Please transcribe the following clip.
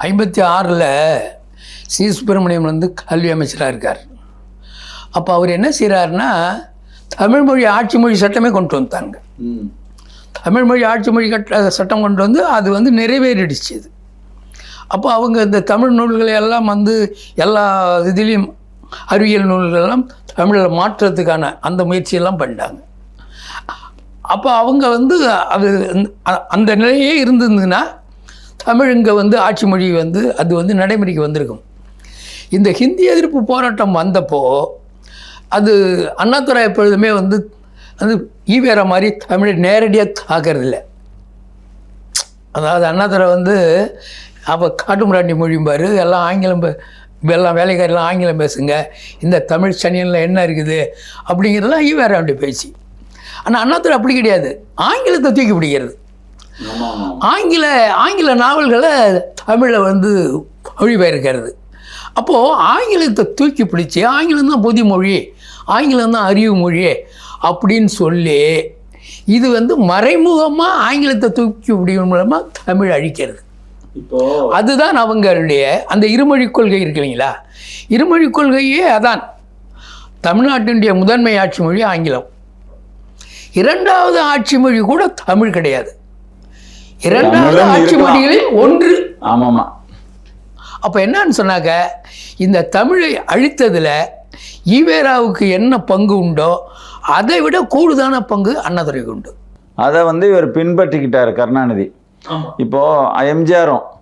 56 C Subramaniam வந்து கல்வி அமைச்சராக இருக்கார். அப்போ அவர் என்ன செய்கிறாருன்னா தமிழ்மொழி ஆட்சி மொழி சட்டமே கொண்டு வந்தாங்க. தமிழ்மொழி ஆட்சி மொழி சட்டம் கொண்டு வந்து அது வந்து நிறைவேறிடுச்சு. இது அப்போ அவங்க இந்த தமிழ் நூல்களை எல்லாம் வந்து எல்லா இதுலேயும் அறிவியல் நூல்களெல்லாம் தமிழில் மாற்றுறதுக்கான அந்த முயற்சியெல்லாம் பண்ணிட்டாங்க. அப்போ அவங்க வந்து அது அந்த நிலையே இருந்ததுன்னா தமிழ் இங்கே வந்து ஆட்சி மொழி வந்து அது வந்து நடைமுறைக்கு வந்திருக்கும். இந்த ஹிந்தி எதிர்ப்பு போராட்டம் வந்தப்போ அது அண்ணாதுரை எப்பொழுதுமே வந்து அது ஈவேரா மாதிரி தமிழை நேரடியாக தாக்கிறதில்ல. அதாவது அண்ணாதுரை வந்து அப்போ காட்டுமிராண்டி மொழிம்பார், எல்லாம் ஆங்கிலம் எல்லாம் வேலைக்காரெல்லாம் ஆங்கிலம் பேசுங்க, இந்த தமிழ் சனியனில் என்ன இருக்குது அப்படிங்கிறதுலாம் ஈவேராவுடைய பேச்சு. ஆனால் அண்ணாதுரை அப்படி கிடையாது, ஆங்கிலத்தை தூக்கி பிடிக்கிறது. ஆங்கில நாவல்களை தமிழில் வந்து மொழிபெயர்க்கிறது. அப்போது ஆங்கிலத்தை தூக்கி பிடிச்சி ஆங்கிலம் தான் பொது மொழி, ஆங்கிலம் தான் அறிவு மொழி அப்படின்னு சொல்லி இது வந்து மறைமுகமாக ஆங்கிலத்தை தூக்கி பிடிக்கும் மூலமாக தமிழ் அழிக்கிறது. அதுதான் அவங்களுடைய அந்த இருமொழி கொள்கை இருக்கு இல்லைங்களா. இருமொழி கொள்கையே அதான். தமிழ்நாட்டினுடைய முதன்மை ஆட்சி மொழி ஆங்கிலம், இரண்டாவது ஆட்சி மொழி கூட தமிழ் கிடையாது, இரண்டாவது ஆட்சி மொழிகளில் ஒன்று. ஆமாமா. அப்போ என்னன்னு சொன்னாக்க இந்த தமிழை அழித்ததில் ஈவேராவுக்கு என்ன பங்கு உண்டோ அதை விட கூடுதலான பங்கு அண்ணாதுரைக்கு உண்டு. அதை வந்து இவர் பின்பற்றிக்கிட்டார் கருணாநிதி. இப்போ எம்ஜிஆரும்